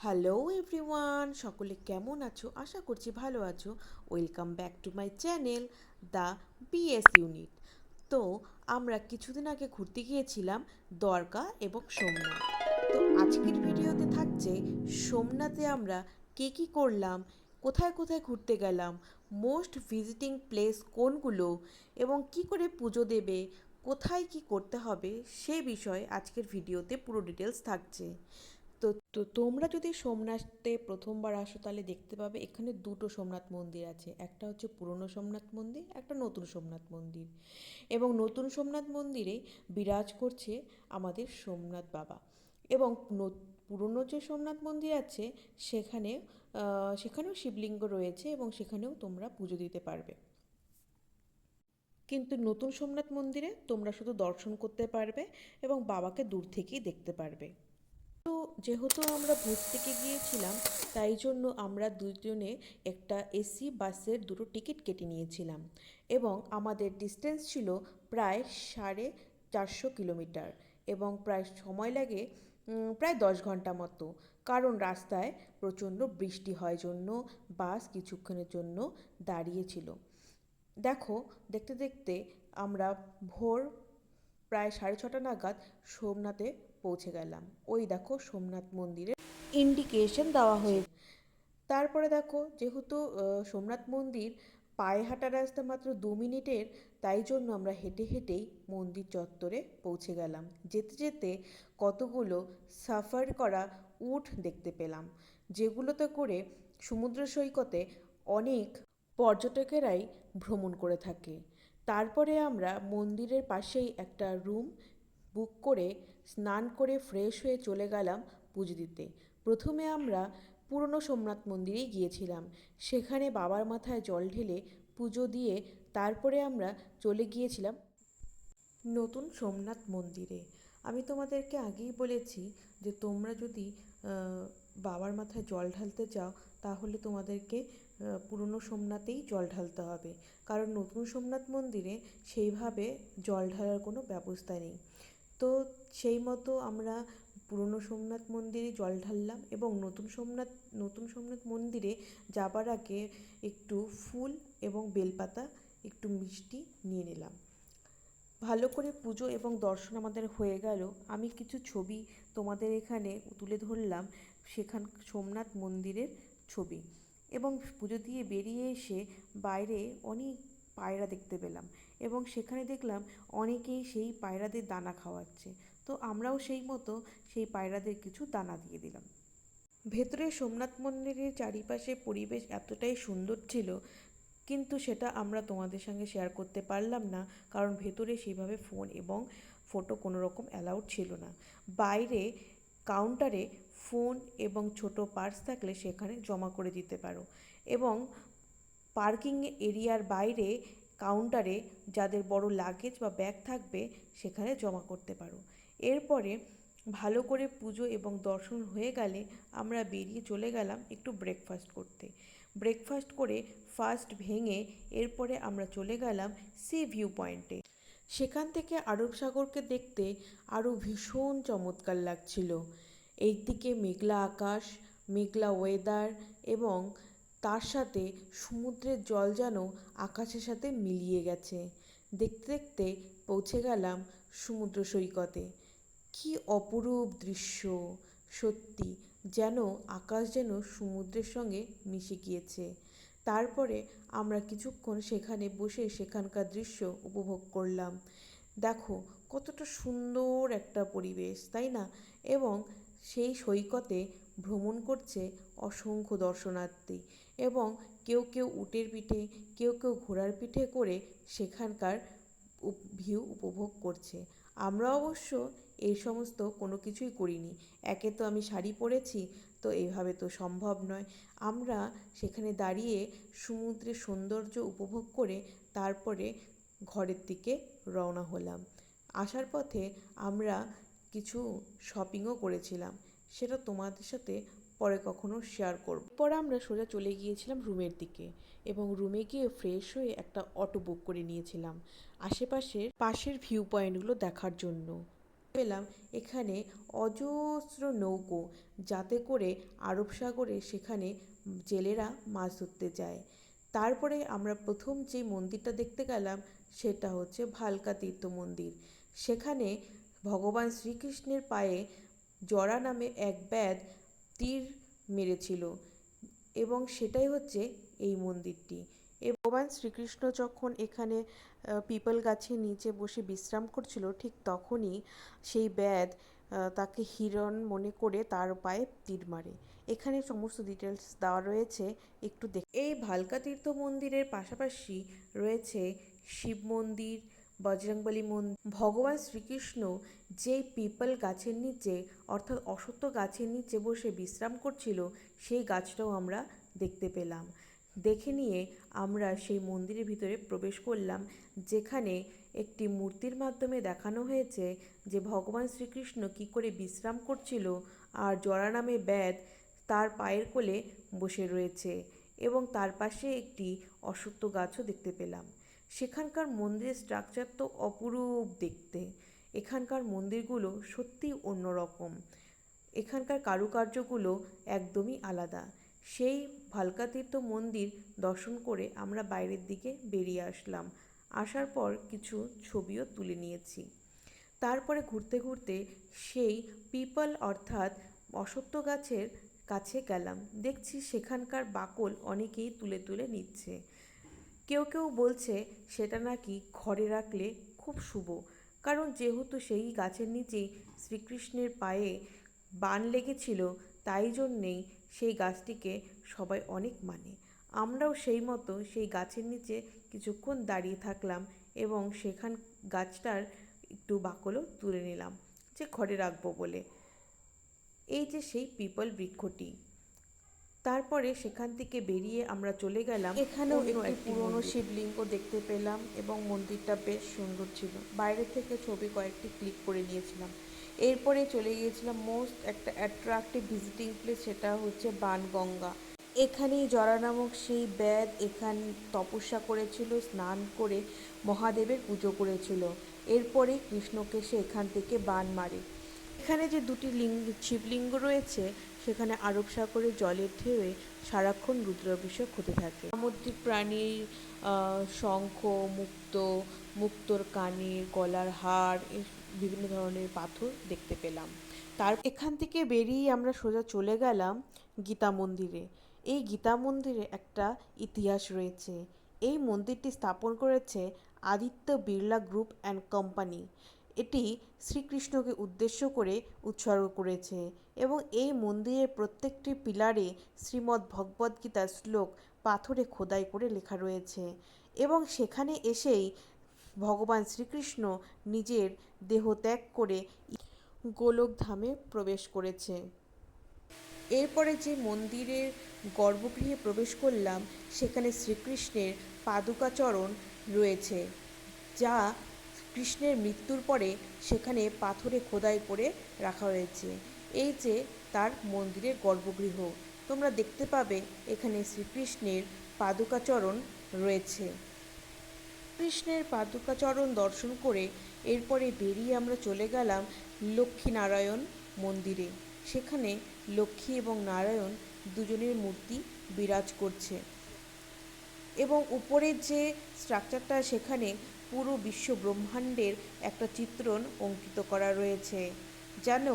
Hello everyone, সকলে কেমন আছো? আশা করছি ভালো আছো। Welcome back to my channel the BS unit. তো আমরা কিছুদিন আগে ঘুরতে গিয়েছিলাম দ্বারকা এবং সোমনাথ। তো আজকের ভিডিওতে থাকছে সোমনাথে আমরা কী করলাম, কোথায় কোথায় ঘুরতে গেলাম, মোস্ট ভিজিটিং প্লেস কোনগুলো এবং কি করে পুজো দেবে, কোথায় কি করতে হবে সে বিষয়ে আজকের ভিডিওতে পুরো ডিটেলস থাকছে। তো তোমরা যদি সোমনাথে প্রথমবার আসো তাহলে দেখতে পাবে এখানে দুটো সোমনাথ মন্দির আছে। একটা হচ্ছে পুরনো সোমনাথ মন্দির, একটা নতুন সোমনাথ মন্দির। এবং নতুন সোমনাথ মন্দিরে বিরাজ করছে আমাদের সোমনাথ বাবা। এবং পুরনো যে সোমনাথ মন্দির আছে সেখানেও শিবলিঙ্গ রয়েছে এবং সেখানেও তোমরা পুজো দিতে পারবে। কিন্তু নতুন সোমনাথ মন্দিরে তোমরা শুধু দর্শন করতে পারবে এবং বাবাকে দূর থেকেই দেখতে পারবে। যেহেতু আমরা ভোর থেকে গিয়েছিলাম, তাই জন্য আমরা দুজনে একটা এসি বাসের দুটো টিকিট কেটে নিয়েছিলাম এবং আমাদের ডিস্টেন্স ছিল প্রায় 450 কিলোমিটার এবং প্রায় সময় লাগে প্রায় 10 ঘন্টা মতো। কারণ রাস্তায় প্রচণ্ড বৃষ্টি হয় জন্য বাস কিছুক্ষণের জন্য দাঁড়িয়েছিল। দেখো, দেখতে দেখতে আমরা ভোর প্রায় 6:30 নাগাদ সোমনাথে পৌঁছে গেলাম। ওই দেখো সোমনাথ মন্দিরের ইন্ডিকেশন দেওয়া হয়েছে। তারপরে দেখো, যেহেতু সোমনাথ মন্দির পায়ে হাঁটা রাস্তা মাত্র 2 মিনিটের, তাই জন্য আমরা হেঁটে হেঁটেই মন্দির চত্বরে পৌঁছে গেলাম। যেতে যেতে কতগুলো সাফার করা উট দেখতে পেলাম, যেগুলোতে করে সমুদ্র সৈকতে অনেক পর্যটকেরাই ভ্রমণ করে থাকে। তারপরে আমরা মন্দিরের পাশেই একটা রুম বুক করে স্নান করে ফ্রেশ হয়ে চলে গেলাম পুজো দিতে। প্রথমে আমরা পুরনো সোমনাথ মন্দিরেই গিয়েছিলাম। সেখানে বাবার মাথায় জল ঢেলে পুজো দিয়ে তারপরে আমরা চলে গিয়েছিলাম নতুন সোমনাথ মন্দিরে। আমি তোমাদেরকে আগেই বলেছি যে তোমরা যদি বাবার মাথায় জল ঢালতে চাও তাহলে তোমাদেরকে পুরনো সোমনাথেই জল ঢালতে হবে, কারণ নতুন সোমনাথ মন্দিরে সেইভাবে জল ঢালার কোনো ব্যবস্থা নেই। তো সেই মতো আমরা পুরনো সোমনাথ মন্দিরে জল ঢাললাম এবং নতুন সোমনাথ মন্দিরে যাবার আগে একটু ফুল এবং বেলপাতা, একটু মিষ্টি নিয়ে নিলাম। ভালো করে পুজো এবং দর্শন আমাদের হয়ে গেল। আমি কিছু ছবি তোমাদের এখানে তুলে ধরলাম সোমনাথ মন্দিরের ছবি। এবং পুজো দিয়ে বেরিয়ে এসে বাইরে অনেক পায়রা দেখতে পেলাম এবং সেখানে দেখলাম অনেকেই সেই পায়রাদের দানা খাওয়াচ্ছে। তো আমরাও সেই মতো সেই পায়রাদের কিছু দানা দিয়ে দিলাম। ভেতরে সোমনাথ মন্দিরের চারিপাশে পরিবেশ এতটাই সুন্দর ছিল, কিন্তু সেটা আমরা তোমাদের সঙ্গে শেয়ার করতে পারলাম না, কারণ ভেতরে সেইভাবে ফোন এবং ফটো কোনো রকম অ্যালাউড ছিল না। বাইরে কাউন্টারে ফোন এবং ছোট পার্স থাকলে সেখানে জমা করে দিতে পারো এবং পার্কিং এরিয়ার বাইরে কাউন্টারে যাদের বড় লাগেজ বা ব্যাগ থাকবে সেখানে জমা করতে পারো। এরপরে ভালো করে পুজো এবং দর্শন হয়ে গেলে আমরা বেরিয়ে চলে গেলাম একটু ব্রেকফাস্ট করতে। ব্রেকফাস্ট করে ফার্স্ট ভেঙে এরপরে আমরা চলে গেলাম সি ভিউ পয়েন্টে। সেখান থেকে আরব সাগরকে দেখতে আরও ভীষণ চমৎকার লাগছিল। এইদিকে মেঘলা আকাশ, মেঘলা ওয়েদার এবং তার সাথে সমুদ্রের জল যেন আকাশের সাথে মিলিয়ে গেছে। দেখতে দেখতে পৌঁছে গেলাম সমুদ্র সৈকতে। কি অপরূপ দৃশ্য! সত্যি যেন আকাশ যেন সমুদ্রের সঙ্গে মিশে গিয়েছে। তারপরে আমরা কিছুক্ষণ সেখানে বসে সেখানকার দৃশ্য উপভোগ করলাম। দেখো কতটা সুন্দর একটা পরিবেশ, তাই না? এবং সেই সৈকতে ভ্রমণ করছে অসংখ্য দর্শনার্থী এবং কেউ কেউ উটের পিঠে, কেউ কেউ ঘোড়ার পিঠে করে সেখানকার ভিউ উপভোগ করছে। আমরা অবশ্য এই সমস্ত কোনো কিছুই করিনি। একে তো আমি শাড়ি পরেছি, তো এইভাবে তো সম্ভব নয়। আমরা সেখানে দাঁড়িয়ে সমুদ্রের সৌন্দর্য উপভোগ করে তারপরে ঘরের দিকে রওনা হলাম। আসার পথে আমরা কিছু শপিংও করেছিলাম, সেটা তোমাদের সাথে পরে কখনো শেয়ার করব। পরে আমরা সোজা চলে গিয়েছিলাম রুমের দিকে এবং রুমে গিয়ে ফ্রেশ হয়ে একটা অটো বুক করে নিয়েছিলাম পাশের ভিউ পয়েন্টগুলো দেখার জন্য। পেলাম এখানে অজস্র নৌকো, যাতে করে আরব সাগরে সেখানে জেলেরা মাছ ধরতে যায়। তারপরে আমরা প্রথম যে মন্দিরটা দেখতে গেলাম সেটা হচ্ছে ভালকা তীর্থ মন্দির। সেখানে ভগবান শ্রীকৃষ্ণের পায়ে জরা নামে এক ব্যাধ তীর মেরেছিল, এবং সেটাই হচ্ছে এই মন্দিরটি। ভগবান শ্রীকৃষ্ণ যখন এখানে পিপল গাছের নিচে বসে বিশ্রাম করছিল, ঠিক তখনই সেই ব্যাধ তাকে হিরণ মনে করে তার পায়ে তীর মারে। এখানে সমস্ত ডিটেলস দেওয়া রয়েছে, একটু এই ভালকা তীর্থ মন্দিরের পাশাপাশি রয়েছে শিব মন্দির, বজরংবলী মন্দির। ভগবান শ্রীকৃষ্ণ যে পিপল গাছের নিচে অর্থাৎ অশ্বত্থ গাছের নিচে বসে বিশ্রাম করছিল, সেই গাছটাও আমরা দেখতে পেলাম। দেখে নিয়ে আমরা সেই মন্দিরের ভিতরে প্রবেশ করলাম, যেখানে একটি মূর্তির মাধ্যমে দেখানো হয়েছে যে ভগবান শ্রীকৃষ্ণ কী করে বিশ্রাম করছিল, আর জরা নামে ব্যাধ তার পায়ের কোলে বসে রয়েছে, এবং তার পাশে একটি অশ্বত্থ গাছও দেখতে পেলাম। সেখানকার মন্দিরের স্ট্রাকচার তো অপরূপ দেখতে। এখানকার মন্দিরগুলো সত্যিই অন্যরকম। এখানকার কারুকার্যগুলো একদমই আলাদা। সেই ভালকা তীর্থ মন্দির দর্শন করে আমরা বাইরের দিকে বেরিয়ে আসলাম। আসার পর কিছু ছবিও তুলে নিয়েছি। তারপরে ঘুরতে ঘুরতে সেই পিপল অর্থাৎ অশ্বত্থ গাছের কাছে গেলাম। দেখছি সেখানকার বাকল অনেকেই তুলে তুলে নিচ্ছে। কেউ কেউ বলছে সেটা নাকি ঘরে রাখলে খুব শুভ, কারণ যেহেতু সেই গাছের নিচেই শ্রীকৃষ্ণের পায়ে বান লেগেছিল, তাই জন্যেই সেই গাছটিকে সবাই অনেক মানে। আমরাও সেই মতো সেই গাছের নিচে কিছুক্ষণ দাঁড়িয়ে থাকলাম, এবং সেখান গাছটার একটু বাকলও তুলে নিলাম, যে ঘরে রাখবো বলে। এই যে সেই পিপল বৃক্ষটি। তারপরে সেখান থেকে বেরিয়ে আমরা চলে গেলাম, এখানেও একটি পুরনো শিবলিঙ্গ দেখতে পেলাম, এবং মন্দিরটা বেশ সুন্দর ছিল। বাইরে থেকে ছবি কয়েকটি ক্লিক করে নিয়েছিলাম। এরপরে চলে গিয়েছিলাম মোস্ট একটা অ্যাট্রাকটিভ ভিজিটিং প্লেস, সেটা হচ্ছে বাণগঙ্গা। এখানেই জরা নামক সেই ব্যাধ এখান তপস্যা করেছিল, স্নান করে মহাদেবের পুজো করেছিল। এরপরে কৃষ্ণকে সে এখান থেকে বান মারে। এখানে যে দুটি শিবলিঙ্গ রয়েছে, সেখানে আরব সাগরের জলের ঢেউয়ে সারাক্ষণ রুদ্রাভিষেক হতে থাকে। সামুদ্রিক প্রাণীর শঙ্খ, মুক্তোর কানের, গলার হার, বিভিন্ন ধরনের পাথর দেখতে পেলাম। এখান থেকে বেরিয়ে আমরা সোজা চলে গেলাম গীতা মন্দিরে। এই গীতা মন্দিরে একটা ইতিহাস রয়েছে। এই মন্দিরটি স্থাপন করেছে Aditya Birla group and company. এটি শ্রীকৃষ্ণকে উদ্দেশ্য করে উৎসর্গ করেছে, এবং এই মন্দিরের প্রত্যেকটি পিলারে শ্রীমদ্ ভগবদ্গীতার শ্লোক পাথরে খোদাই করে লেখা রয়েছে, এবং সেখানে এসেই ভগবান শ্রীকৃষ্ণ নিজের দেহ ত্যাগ করে গোলকধামে প্রবেশ করেছে। এরপরে যে মন্দিরের গর্ভগৃহে প্রবেশ করলাম, সেখানে শ্রীকৃষ্ণের পাদুকাচরণ রয়েছে, যা কৃষ্ণের মৃত্যুর পরে সেখানে পাথরে খোদাই করে রাখা হয়েছে। এই যে তার মন্দিরের গর্ভগৃহ, তোমরা দেখতে পাবে এখানে শ্রীকৃষ্ণের পাদুকাচরণ রয়েছে। কৃষ্ণের পাদুকাচরণ দর্শন করে এরপরে বেরিয়ে আমরা চলে গেলাম লক্ষ্মীনারায়ণ মন্দিরে। সেখানে লক্ষ্মী এবং নারায়ণ দুজনের মূর্তি বিরাজ করছে, এবং উপরের যে স্ট্রাকচারটা, সেখানে পুরো বিশ্ব ব্রহ্মাণ্ডের একটা চিত্রণ অঙ্কিত করা রয়েছে, যেন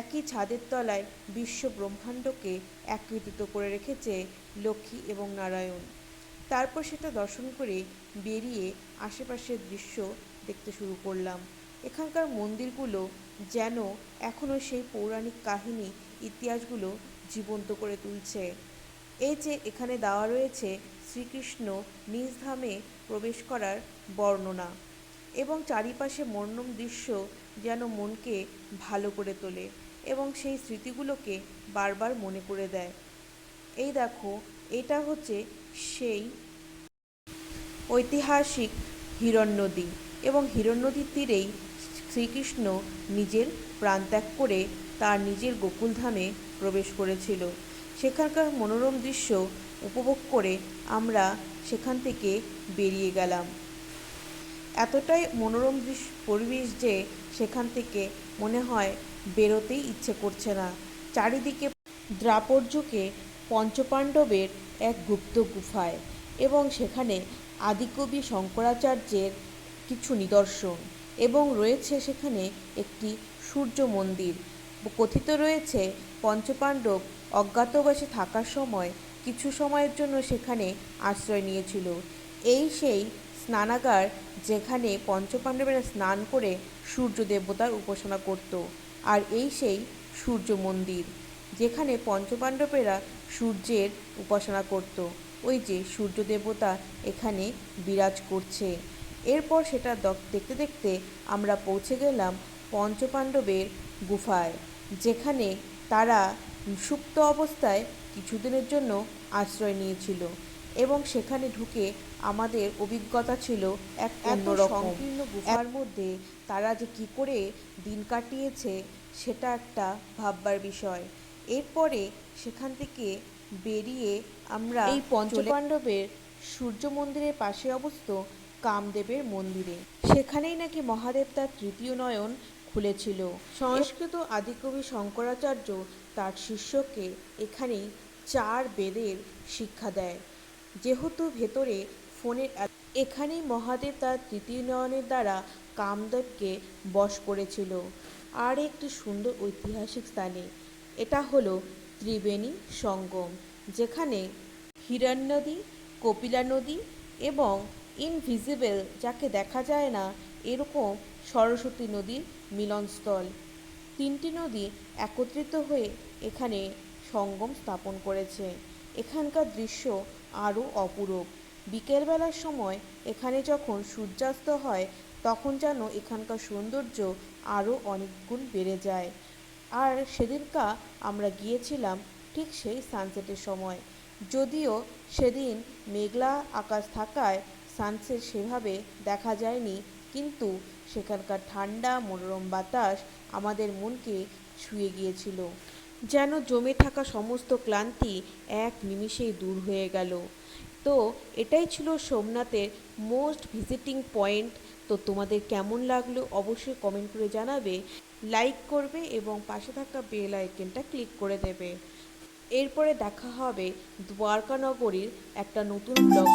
একই ছাদের তলায় বিশ্ব ব্রহ্মাণ্ডকে একত্রিত করে রেখেছে লক্ষ্মী এবং নারায়ণ। তারপর সেটা দর্শন করে বেরিয়ে আশেপাশের দৃশ্য দেখতে শুরু করলাম। এখানকার মন্দিরগুলো যেন এখনও সেই পৌরাণিক কাহিনী, ইতিহাসগুলো জীবন্ত করে তুলছে। এই যে এখানে দেওয়া রয়েছে শ্রীকৃষ্ণ নিজ ধামে প্রবেশ করার বর্ণনা, এবং চারিপাশে মনোরম দৃশ্য যেন মনকে ভালো করে তোলে, এবং সেই স্মৃতিগুলোকে বারবার মনে করে দেয়। এই দেখো, এটা হচ্ছে সেই ঐতিহাসিক হিরণ নদী, এবং হিরণ নদীর তীরেই শ্রীকৃষ্ণ নিজের প্রাণত্যাগ করে তার নিজের গোকুলধামে প্রবেশ করেছিল। সেখানকার মনোরম দৃশ্য উপভোগ করে আমরা সেখান থেকে বেরিয়ে গেলাম। এতটাই মনোরম পরিবেশ যে সেখান থেকে মনে হয় বেরোতেই ইচ্ছে করছে না। চারিদিকে দ্রাপর্যকে পঞ্চপাণ্ডবের এক গুপ্ত গুফায়, এবং সেখানে আদিকবি শঙ্করাচার্যের কিছু নিদর্শন, এবং রয়েছে সেখানে একটি সূর্য মন্দির। কথিত রয়েছে পঞ্চপাণ্ডব অজ্ঞাতবাসে থাকার সময় কিছু সময়ের জন্য সেখানে আশ্রয় নিয়েছিল। এই সেই স্নানাগার যেখানে পঞ্চপাণ্ডবেরা স্নান করে সূর্য দেবতার উপাসনা করত, আর এই সেই সূর্য মন্দির যেখানে পঞ্চপাণ্ডবেরা সূর্যের উপাসনা করত। ওই যে সূর্য দেবতা এখানে বিরাজ করছে। এরপর সেটা দেখতে দেখতে আমরা পৌঁছে গেলাম পঞ্চপাণ্ডবের গুফায়, যেখানে তারা সুপ্ত অবস্থায় কিছুদিনের জন্য আশ্রয় নিয়েছিল, এবং সেখানে ঢুকে আমাদের অভিজ্ঞতা ছিল এক অন্যরকম। সংকীর্ণ গুফার মধ্যে তারা যে কী করে দিন কাটিয়েছে সেটা একটা ভাববার বিষয়। এরপরে সেখান থেকে বেরিয়ে আমরা এই পঞ্চপাণ্ডবের সূর্য মন্দিরের পাশে অবস্থিত কামদেবের মন্দিরে, সেখানেই নাকি মহাদেব তার তৃতীয় নয়ন খুলেছিল। সংস্কৃত আদিকবি শঙ্করাচার্য তার শিষ্যকে এখানেই 4 বেদের শিক্ষা দেয়। যেহেতু ভেতরে ফোনের এখানেই মহাদেব তার তৃতীয় নয়নের দ্বারা কামদেবকে বশ করেছিল। আর একটি সুন্দর ঐতিহাসিক স্থানে, এটা হলো ত্রিবেণী সঙ্গম, যেখানে হিরণ্য নদী, কপিলা নদী এবং ইনভিজিবল, যাকে দেখা যায় না এরকম সরস্বতী নদীর মিলনস্থল। 3টি নদী একত্রিত হয়ে এখানে সঙ্গম স্থাপন করেছে। এখানকার দৃশ্য আরও অপূরূপ। বিকেলবেলার সময় এখানে যখন সূর্যাস্ত হয় তখন যেন এখানকার সৌন্দর্য আরও অনেক গুণ বেড়ে যায়। আর সেদিনকা আমরা গিয়েছিলাম ঠিক সেই সানসেটের সময়, যদিও সেদিন মেঘলা আকাশ থাকায় সানসেট সেভাবে দেখা যায়নি, কিন্তু সেখানকার ঠান্ডা মনোরম বাতাস আমাদের মনকে ছুঁয়ে গিয়েছিল। যেন জমে থাকা সমস্ত ক্লান্তি এক নিমিষেই দূর হয়ে গেল। তো এটাই ছিল সোমনাথের মোস্ট ভিজিটিং পয়েন্ট। তো তোমাদের কেমন লাগলো অবশ্যই কমেন্ট করে জানাবে, লাইক করবে এবং পাশে থাকা বেল আইকনটা ক্লিক করে দেবে। এরপরে দেখা হবে দ্বারকা নগরীর একটা নতুন ব্লগ।